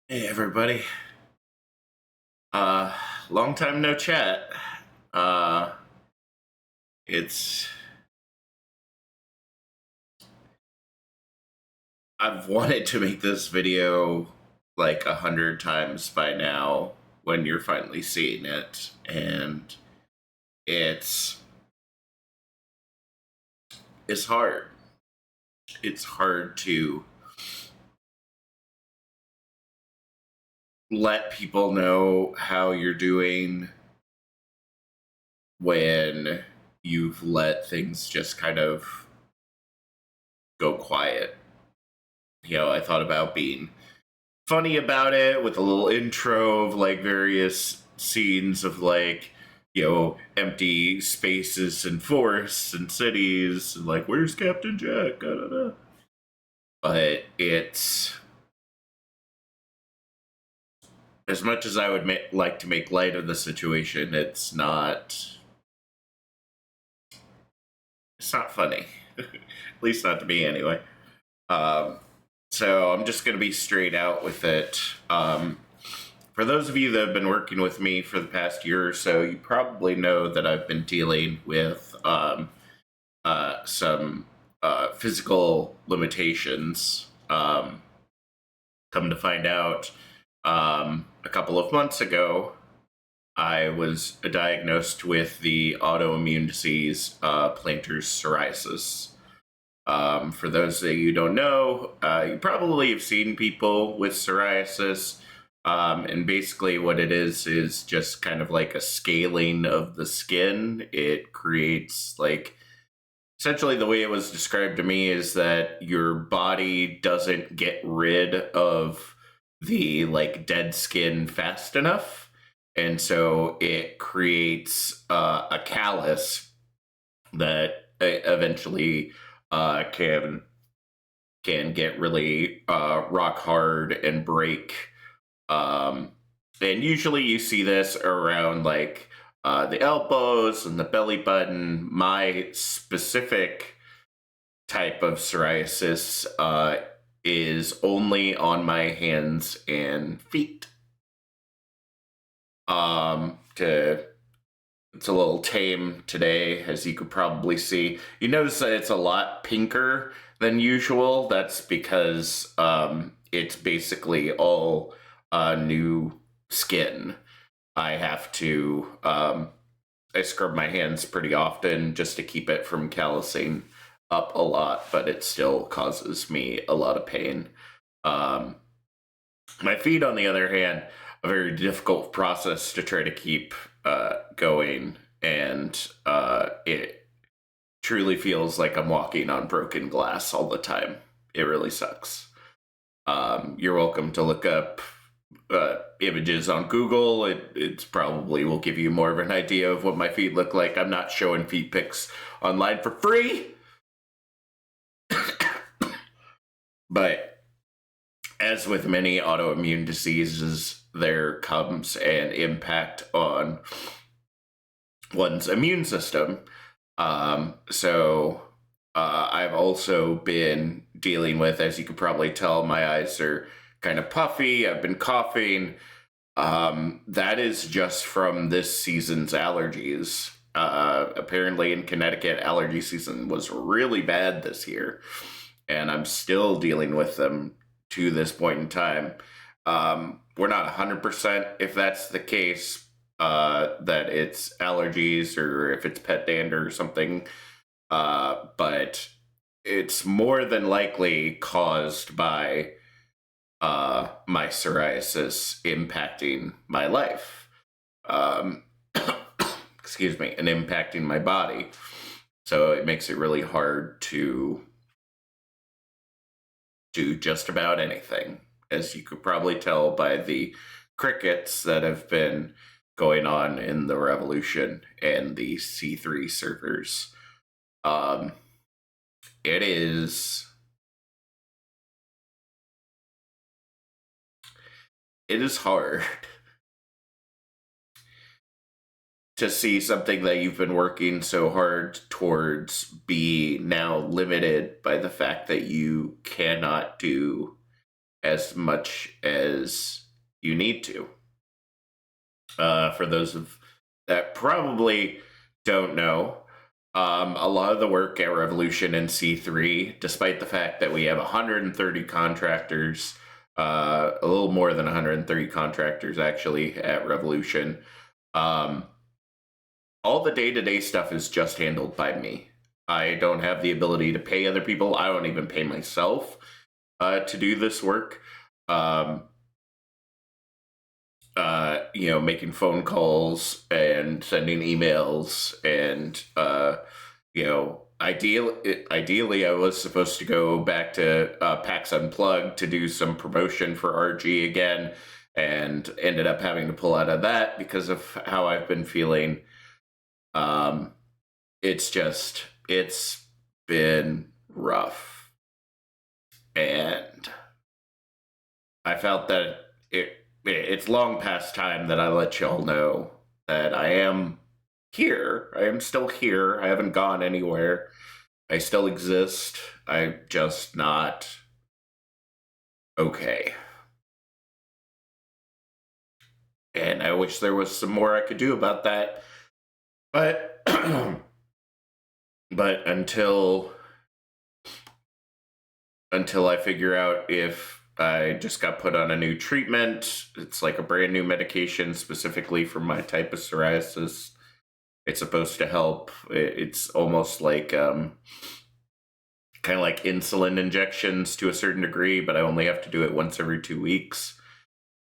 Hey everybody. Uh Long time no chat. Uh it's I've wanted to make this video like 100 times by now when you're finally seeing it, and it's it's hard. It's hard to let people know how you're doing when you've let things just kind of go quiet. I thought about being funny about it with a little intro of like various scenes of like empty spaces and forests and cities and like where's Captain Jack, I don't know. But it's as much as I would like to make light of the situation, it's not funny. At least not to me anyway. um, so I'm just going to be straight out with it. For those of you that have been working with me for the past year or so, you probably know that I've been dealing with some physical limitations. Come to find out, a couple of months ago, I was diagnosed with the autoimmune disease plantar psoriasis. For those of you who don't know, you probably have seen people with psoriasis. And basically, what it is just kind of like a scaling of the skin. It creates, like, essentially, the way it was described to me is that your body doesn't get rid of the, like, dead skin fast enough. And so it creates a callus that eventually can get really rock hard and break. And usually you see this around like the elbows and the belly button. My specific type of psoriasis is only on my hands and feet. To It's a little tame today, as you could probably see. You notice that it's a lot pinker than usual. That's because it's basically all new skin. I have to I scrub my hands pretty often just to keep it from callousing up a lot, but it still causes me a lot of pain. Um, my feet, on the other hand, a very difficult process to try to keep going, and it truly feels like I'm walking on broken glass all the time. It really sucks. You're welcome to look up images on Google. It's probably will give you more of an idea of what my feet look like. I'm not showing feet pics online for free, but as with many autoimmune diseases, there comes an impact on one's immune system. I've also been dealing with, as you could probably tell, my eyes are kind of puffy. I've been coughing. That is just from this season's allergies. Apparently, in Connecticut, allergy season was really bad this year, and I'm still dealing with them to this point in time. We're not 100% if that's the case, that it's allergies or if it's pet dander or something, but it's more than likely caused by my psoriasis impacting my life. Um, excuse me, and impacting my body. So it makes it really hard to do just about anything, as you could probably tell by the crickets that have been going on in the revolution and the C3 servers. Um, it is it is hard to see something that you've been working so hard towards be now limited by the fact that you cannot do as much as you need to. For those of that probably don't know, a lot of the work at Revolution and C3, despite the fact that we have 130 contractors, a little more than 130 contractors actually at Revolution, all the day-to-day stuff is just handled by me. I don't have the ability to pay other people. I don't even pay myself to do this work. Making phone calls and sending emails and, ideally I was supposed to go back to PAX Unplugged to do some promotion for RG again, and ended up having to pull out of that because of how I've been feeling. It's been rough. And I felt that it's long past time that I let y'all know that I am here. I am still here. I haven't gone anywhere. I still exist. I'm just not okay. And I wish there was some more I could do about that. But but until I figure out if I just got put on a new treatment, it's like a brand new medication specifically for my type of psoriasis. It's supposed to help. It's almost like kind of like insulin injections to a certain degree, but I only have to do it once every 2 weeks.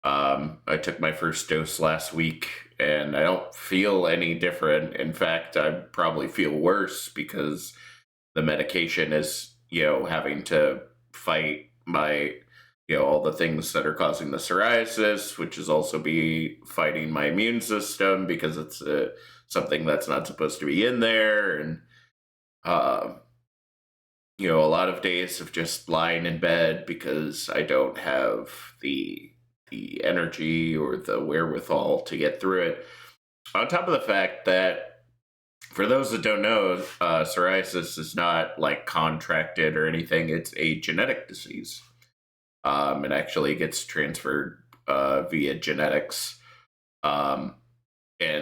I took my first dose last week and I don't feel any different. In fact, I probably feel worse because the medication is, having to fight my, all the things that are causing the psoriasis, which is also be fighting my immune system because it's something that's not supposed to be in there. And, a lot of days of just lying in bed because I don't have the energy or the wherewithal to get through it. On top of the fact that, for those that don't know, psoriasis is not like contracted or anything. It's a genetic disease. It actually gets transferred via genetics. And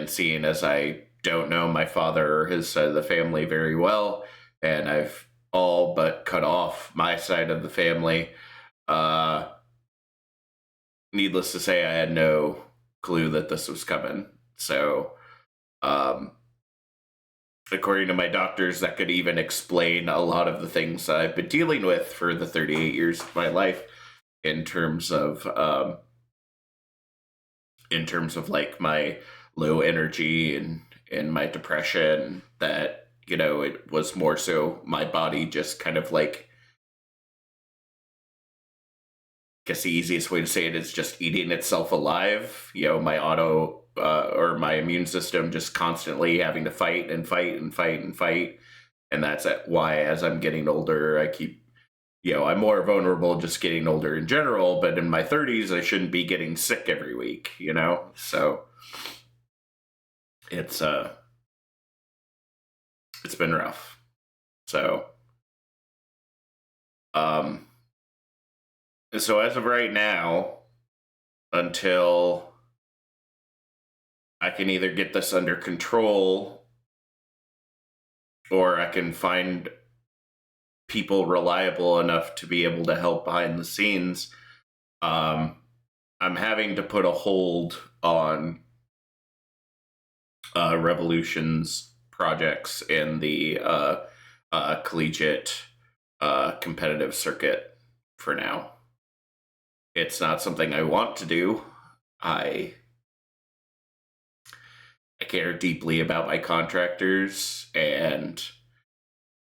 seeing as I don't know my father or his side of the family very well, and I've all but cut off my side of the family, needless to say, I had no clue that this was coming. So, according to my doctors, that could even explain a lot of the things I've been dealing with for the 38 years of my life in terms of like my low energy and my depression, that, it was more so my body just kind of like, I guess the easiest way to say it is just eating itself alive. My or my immune system just constantly having to fight and fight and fight and fight. And that's why, as I'm getting older, I keep, I'm more vulnerable just getting older in general. But in my 30s, I shouldn't be getting sick every week, So it's been rough. So, so as of right now, until I can either get this under control or I can find people reliable enough to be able to help behind the scenes, I'm having to put a hold on Revolution's projects in the collegiate competitive circuit for now. It's not something I want to do. I care deeply about my contractors and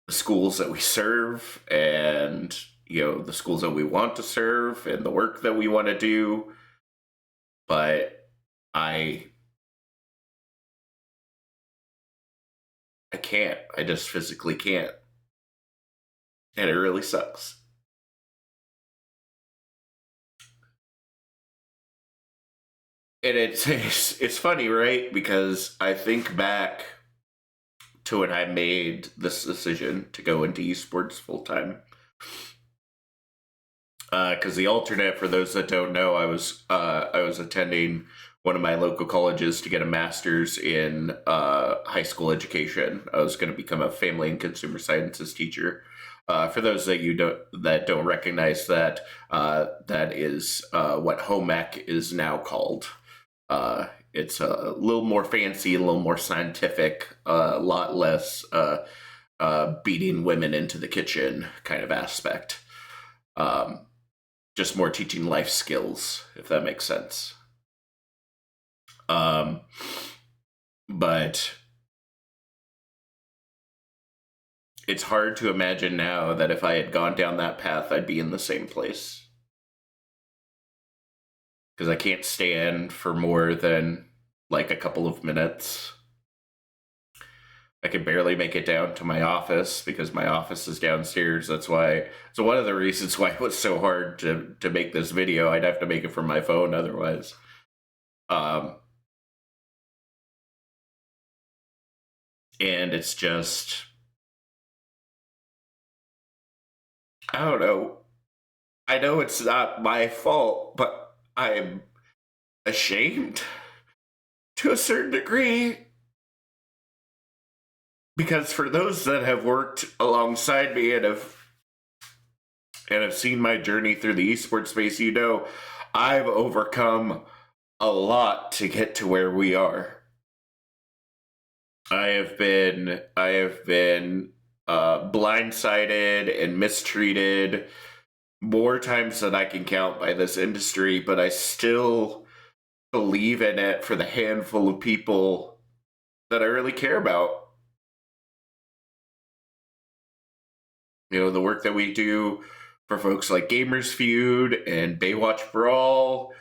the schools that we serve, and the schools that we want to serve, and the work that we want to do. But I can't. I just physically can't, and it really sucks. And it's funny, right? Because I think back to when I made this decision to go into esports full time. Because the alternate, for those that don't know, I was attending one of my local colleges to get a master's in high school education. I was going to become a family and consumer sciences teacher. For those that don't recognize that, that is what home ec is now called. It's a little more fancy, a little more scientific, a lot less beating women into the kitchen kind of aspect. Just more teaching life skills, if that makes sense. But it's hard to imagine now that if I had gone down that path, I'd be in the same place. Because I can't stand for more than like a couple of minutes. I can barely make it down to my office because my office is downstairs. That's why. So one of the reasons why it was so hard to make this video, I'd have to make it from my phone otherwise. And it's just, I don't know. I know it's not my fault, but I'm ashamed to a certain degree. Because for those that have worked alongside me and have seen my journey through the esports space, you know, I've overcome a lot to get to where we are. I have been blindsided and mistreated more times than I can count by this industry, but I still believe in it for the handful of people that I really care about. You know, the work that we do for folks like Gamers Feud and Baywatch Brawl,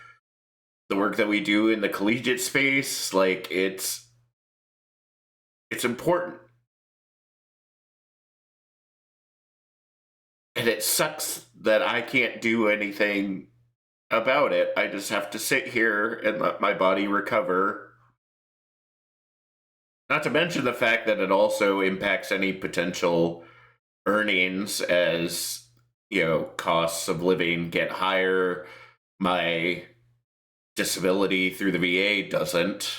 the work that we do in the collegiate space, like it's important. And it sucks that I can't do anything about it. I just have to sit here and let my body recover. Not to mention the fact that it also impacts any potential earnings as, you know, costs of living get higher. My disability through the VA doesn't.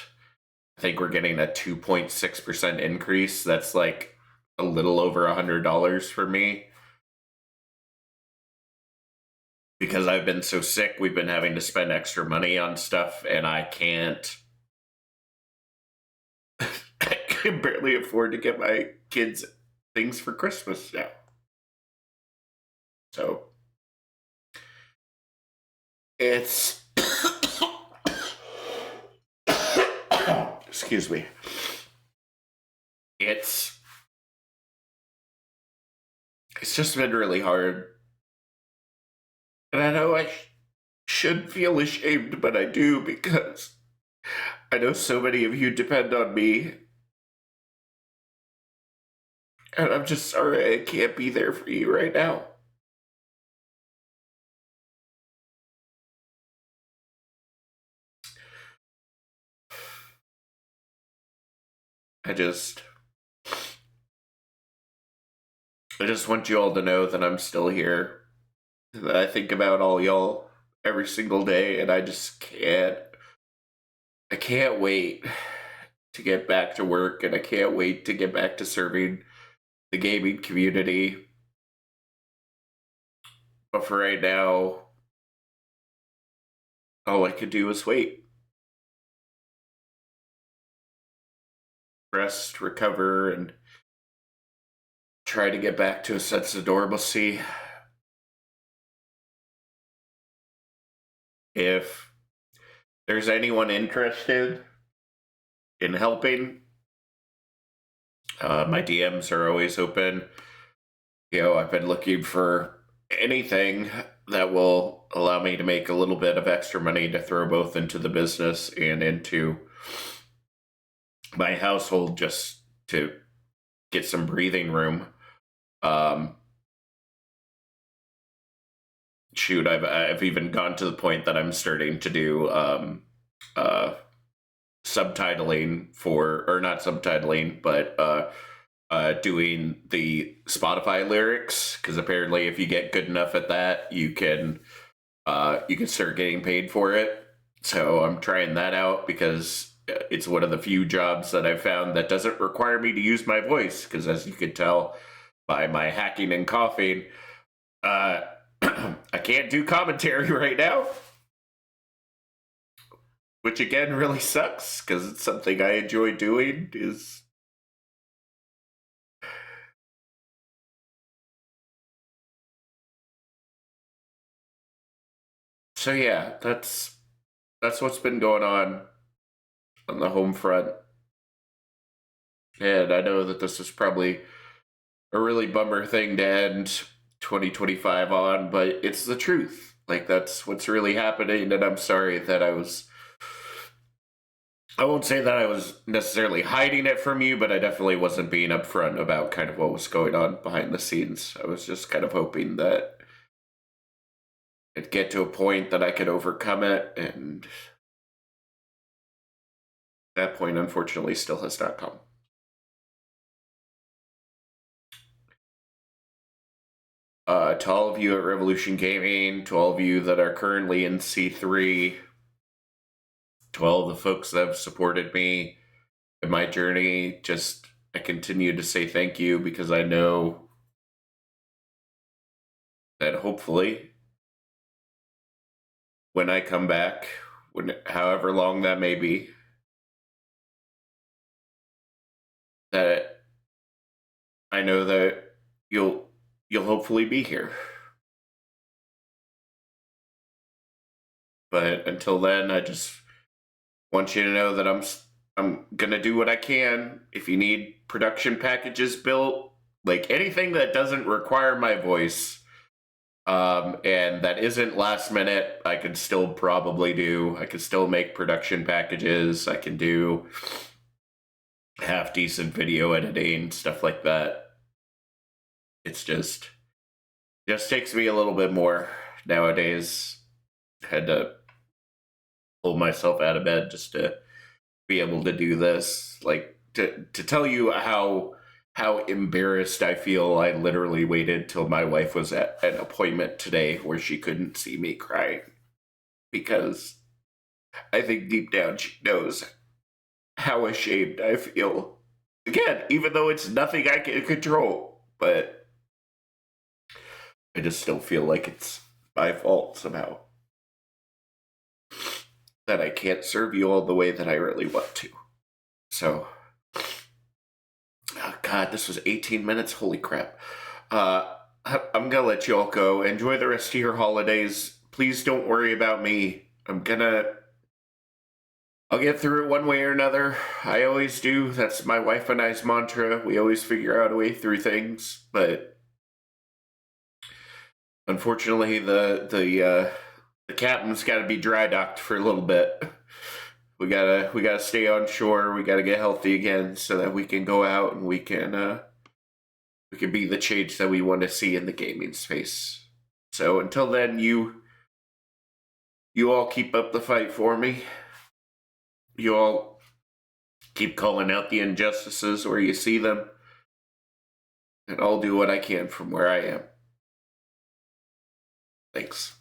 I think we're getting a 2.6% increase. That's like a little over $100 for me. Because I've been so sick, we've been having to spend extra money on stuff, and I can't. I can barely afford to get my kids things for Christmas now. So it's excuse me. It's just been really hard. And I know I should feel ashamed, but I do, because I know so many of you depend on me. And I'm just sorry I can't be there for you right now. I just want you all to know that I'm still here. That I think about all y'all every single day, and I just can't. I can't wait to get back to work, and I can't wait to get back to serving the gaming community. But for right now, all I could do is wait. Rest, recover, and try to get back to a sense of normalcy. If there's anyone interested in helping, my DMs are always open. You know, I've been looking for anything that will allow me to make a little bit of extra money to throw both into the business and into my household, just to get some breathing room. Shoot, I've even gone to the point that I'm starting to do subtitling for, or not subtitling, but doing the Spotify lyrics, because apparently if you get good enough at that, you can start getting paid for it. So I'm trying that out because it's one of the few jobs that I've found that doesn't require me to use my voice. Because as you could tell by my hacking and coughing, I can't do commentary right now, which again really sucks because it's something I enjoy doing. So yeah, that's what's been going on the home front. And I know that this is probably a really bummer thing to end 2025 on, but it's the truth. Like, that's what's really happening. And I'm sorry that I won't say that I was necessarily hiding it from you, but I definitely wasn't being upfront about kind of what was going on behind the scenes. I was just kind of hoping that it'd get to a point that I could overcome it, and that point, unfortunately, still has not come. To all of you at Revolution Gaming, to all of you that are currently in C3, to all the folks that have supported me in my journey, just I continue to say thank you because I know that hopefully when I come back, however long that may be, that I know that you'll hopefully be here. But until then, I just want you to know that I'm gonna do what I can. If you need production packages built, like anything that doesn't require my voice, and that isn't last minute, I could still probably do. I could still make production packages. I can do half decent video editing, stuff like that. It's just takes me a little bit more nowadays. Had to pull myself out of bed just to be able to do this. Like, to tell you how embarrassed I feel, I literally waited till my wife was at an appointment today where she couldn't see me crying, because I think deep down she knows how ashamed I feel. Again, even though it's nothing I can control, but I just still feel like it's my fault somehow that I can't serve you all the way that I really want to. So, oh God, this was 18 minutes. Holy crap. I'm gonna let you all go. Enjoy the rest of your holidays. Please don't worry about me. I'll get through it one way or another. I always do. That's my wife and I's mantra. We always figure out a way through things, but unfortunately, the captain's got to be dry docked for a little bit. We gotta stay on shore. We gotta get healthy again so that we can go out and we can be the change that we want to see in the gaming space. So until then, you all keep up the fight for me. You all keep calling out the injustices where you see them, and I'll do what I can from where I am. Thanks.